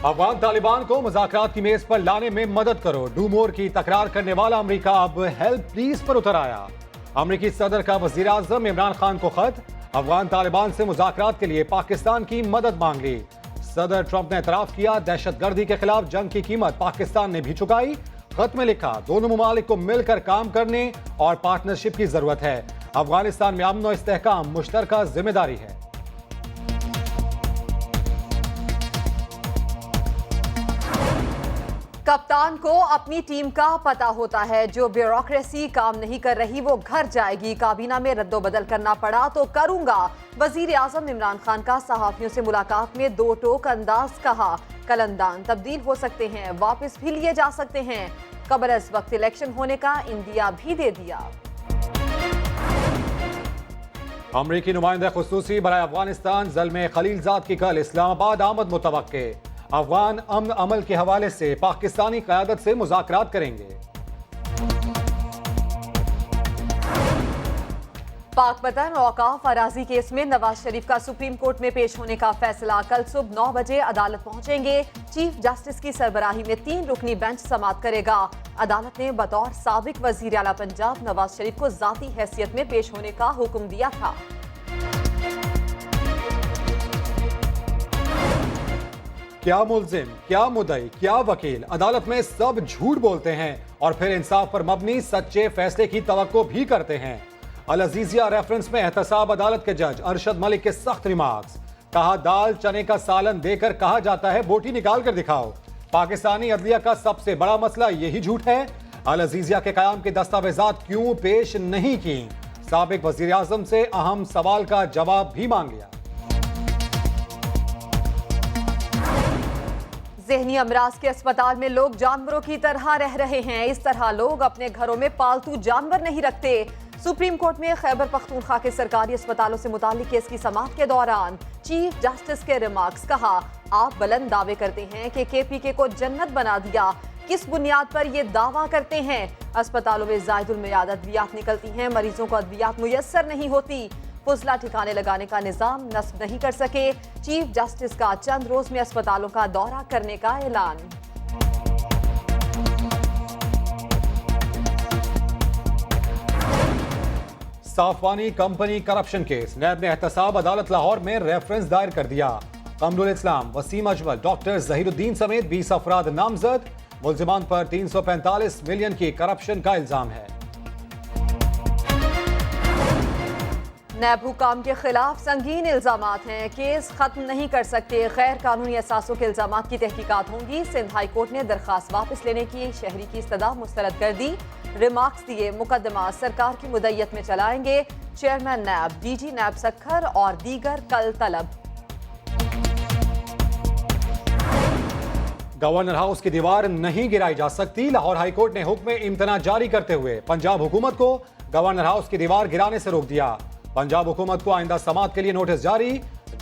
अफगान तालिबान को मुज़ाकरात की मेज पर लाने में मदद करो। डू मोर की तकरार करने वाला अमेरिका अब हेल्प प्लीज पर उतर आया। अमेरिकी सदर का वज़ीर आज़म इमरान खान को खत, अफगान तालिबान से मुज़ाकरात के लिए पाकिस्तान की मदद मांग ली। सदर ट्रंप ने एतराफ़ किया, दहशतगर्दी के खिलाफ जंग की कीमत पाकिस्तान ने भी चुकाई। खत में लिखा, दोनों ममालिक को मिलकर काम करने और पार्टनरशिप की जरूरत है। अफगानिस्तान में अमन और इस्तेहकाम मुश्तरका जिम्मेदारी है। कप्तान को अपनी टीम का पता होता है, जो ब्यूरोक्रेसी काम नहीं कर रही वो घर जाएगी। काबीना में रद्दोबदल करना पड़ा तो करूंगा। वजीर आजम इमरान खान का सहाफियों से मुलाकात में दो टोक अंदाज कहा, कलंदान तब्दील हो सकते हैं, वापस भी लिए जा सकते हैं। कबल अज वक्त इलेक्शन होने का इंदिया भी दे दिया। अमरीकी नुमाइंदा खुसूसी बराए अफगानिस्तान ज़ल्मे खलीलजाद की कल इस्लामाबाद आमद मुतवक्के। अफगान अमन अमल के हवाले से पाकिस्तानी क़यादत से मुज़ाकरात करेंगे। पाक वतन औकाफ अराजी केस में नवाज शरीफ का सुप्रीम कोर्ट में पेश होने का फैसला। कल सुबह 9 बजे अदालत पहुंचेंगे। चीफ जस्टिस की सरबराही में 3 रुकनी बेंच समाअत करेगा। अदालत ने बतौर साबिक वजीर आला पंजाब नवाज शरीफ को जाती हैसियत में पेश होने का हुक्म दिया था। क्या मुल्जिम, क्या मुद्दई, क्या वकील, अदालत में सब झूठ बोलते हैं और फिर इंसाफ पर मबनी सच्चे फैसले की तवक्को भी करते हैं। अल अजीजिया रेफरेंस में एहतसाब अदालत के जज अरशद मलिक के सख्त रिमार्क्स। कहा, दाल चने का सालन देकर कहा जाता है बोटी निकाल कर दिखाओ। पाकिस्तानी अदलिया का सबसे बड़ा मसला यही झूठ है। अल अजीजिया के कयाम के दस्तावेजात क्यों पेश नहीं की? साबिक वजीर आजम से अहम सवाल का जवाब भी मांग लिया। ज़हनी अमराज के अस्पताल में लोग जानवरों की तरह रह रहे हैं। इस तरह लोग अपने घरों में पालतू जानवर नहीं रखते। सुप्रीम कोर्ट में खैबर पख्तूनख्वा के सरकारी अस्पतालों से मुताल्लिक केस की समाअत के दौरान चीफ जस्टिस के रिमार्क्स। कहा, आप बुलंद दावे करते हैं कि केपीके को जन्नत बना दिया, किस बुनियाद पर ये दावा करते हैं? अस्पतालों में जायदुल मियाद अद्वियात निकलती हैं, मरीजों को अद्वियात मुयस्सर नहीं होती। फुजला ठिकाने लगाने का निजाम नस्ब नहीं कर सके। चीफ जस्टिस का चंद रोज में अस्पतालों का दौरा करने का ऐलान। साफवानी कंपनी करप्शन केस, नैब ने एहतसाब अदालत लाहौर में रेफरेंस दायर कर दिया। कमरुल इस्लाम, वसीम अजमल, डॉक्टर जहीरुद्दीन समेत 20 अफराद नामजद। मुल्जिमान पर 345 मिलियन की करप्शन का इल्जाम है। नैब हुकाम के खिलाफ संगीन इल्जामात हैं, केस खत्म नहीं कर सकते। गैर कानूनी असासों के इल्जामात की तहकीकात होंगी। सिंध हाई कोर्ट ने दरखास्त वापस लेने की शहरी की इस्तदा मुस्तरद कर दी। रिमार्क्स दिए, मुकदमा सरकार की मुद्दत में चलाएंगे। चेयरमैन नैब, डीजी नैब सक्खर और दीगर कल तलब। गवर्नर हाउस की दीवार नहीं गिराई जा सकती। लाहौर हाई कोर्ट ने हुक्म इम्तना जारी करते हुए पंजाब हुकूमत को गवर्नर हाउस की दीवार गिराने से रोक दिया। पंजाब हुकूमत को आइंदा समाअत के लिए नोटिस जारी।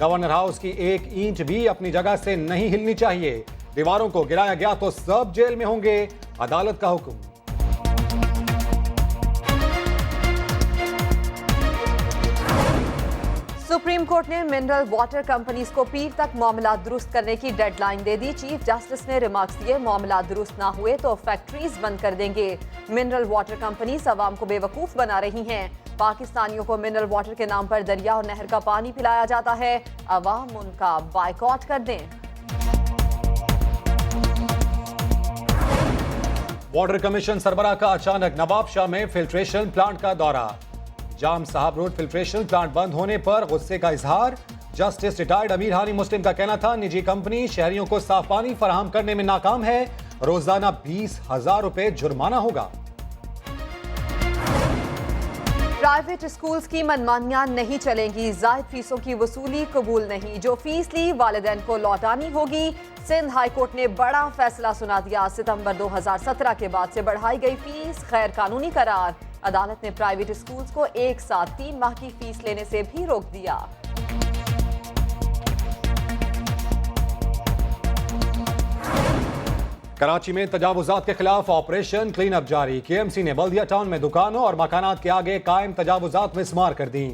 गवर्नर हाउस की 1 इंच भी अपनी जगह से नहीं हिलनी चाहिए। दीवारों को गिराया गया तो सब जेल में होंगे, अदालत का हुक्म। सुप्रीम कोर्ट ने मिनरल वाटर कंपनीज को पीर तक मामला दुरुस्त करने की डेडलाइन दे दी। चीफ जस्टिस ने रिमार्क्स दिए, मामला दुरुस्त ना हुए तो फैक्ट्रीज बंद कर देंगे। मिनरल वाटर कंपनीज अवाम को बेवकूफ बना रही हैं। पाकिस्तानियों को मिनरल वाटर के नाम पर दरिया और नहर का पानी पिलाया जाता है। अवाम उनका बायकॉट कर दें। वाटर कमीशन सरबराह का अचानक नवाबशाह में फिल्ट्रेशन प्लांट का दौरा। जाम साहब रोड फिल्ट्रेशन प्लांट बंद होने पर गुस्से का इजहार। जस्टिस रिटायर्ड अमीर हानी मुस्लिम का कहना था, निजी कंपनी शहरियों को साफ पानी फराहम करने में नाकाम है, रोजाना 20,000 रुपए जुर्माना होगा। प्राइवेट स्कूल्स की मनमानियां नहीं चलेंगी, जायद फीसों की वसूली कबूल नहीं, जो फीस ली वालिदैन को लौटानी होगी। सिंध हाई कोर्ट ने बड़ा फैसला सुना दिया। सितंबर 2017 के बाद से बढ़ाई गई फीस गैर कानूनी करार। अदालत ने प्राइवेट स्कूल्स को एक साथ 3 माह की फीस लेने से भी रोक दिया। कराची में तजावुजात के खिलाफ ऑपरेशन क्लीन अप जारी। केएमसी ने बल्दिया टाउन में दुकानों और मकानात के आगे कायम तजावुजात मिसमार कर दी।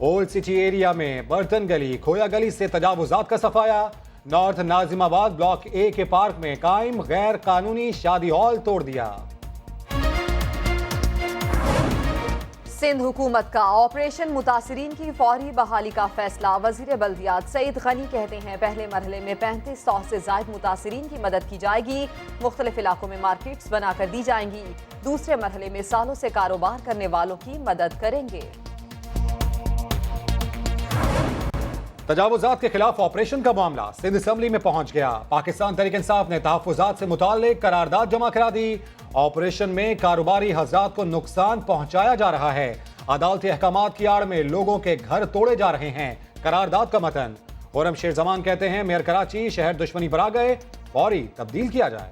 ओल्ड सिटी एरिया में बर्तन गली, खोया गली से तजावुजात का सफाया। नॉर्थ नाजिमाबाद ब्लॉक ए के पार्क में कायम गैर कानूनी शादी हॉल तोड़ दिया। सिंध हुकूमत का ऑपरेशन मुतासिरीन की फौरी बहाली का फैसला। वजीर बल्दियात सईद गनी कहते हैं पहले मरहले में 3500 से जायद मुतासिरीन की मदद की जाएगी। मुख्तलिफ इलाकों में मार्केट्स बनाकर दी जाएंगी। दूसरे मरहले में सालों से कारोबार करने वालों की मदद करेंगे। तजावुजात के खिलाफ ऑपरेशन का मामला सिंध असम्बली में पहुंच गया। पाकिस्तान तहरीक इंसाफ ने तहफ्फुजात से मुताल्लिक करारदाद जमा करा दी। ऑपरेशन में कारोबारी हजरात को नुकसान पहुंचाया जा रहा है। अदालती अहकामात की आड़ में लोगों के घर तोड़े जा रहे हैं। करारदाद का मतन खुर्रम शेर जमान कहते हैं मेयर कराची शहर दुश्मनी पर आ गए, फौरी तब्दील किया जाए।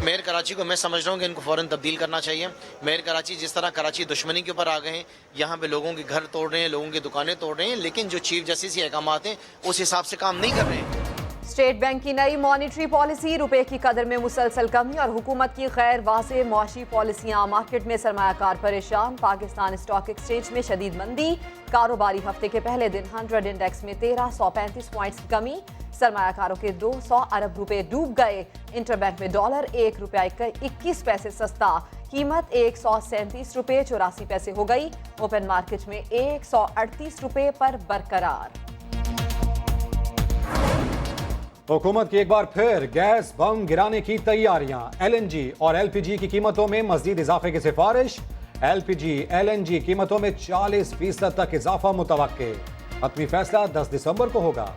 मेयर कराची को मैं समझ रहा हूँ कि इनको फ़ौरन तब्दील करना चाहिए। मेयर कराची जिस तरह कराची दुश्मनी के ऊपर आ गए हैं, यहाँ पे लोगों के घर तोड़ रहे हैं, लोगों की दुकानें तोड़ रहे हैं, लेकिन जो चीफ जस्टिस के अहकामात हैं उस हिसाब से काम नहीं कर रहे हैं। स्टेट बैंक की नई मॉनिटरी पॉलिसी, रुपए की कदर में मुसलसल कमी और हुकूमत की गैर वाज़ेह मुआशी पॉलिसियां। मार्केट में सरमायाकार परेशान। पाकिस्तान स्टॉक एक्सचेंज में शदीद मंदी। कारोबारी हफ्ते के पहले दिन 100 इंडेक्स में 1335 पॉइंट्स की कमी। सरमायाकारों के 200 अरब रुपए डूब गए। इंटरबैंक में डॉलर $1.21 सस्ता, कीमत $137.84 हो गई। ओपन मार्केट में $138 पर बरकरार। हुकूमत की एक बार फिर गैस बम गिराने की तैयारियां। LNG और LPG की कीमतों में मजीद इजाफे की सिफारिश। LPG LNG कीमतों में 40% तक इजाफा मुतवक्के। हतमी फैसला 10 दिसंबर को होगा।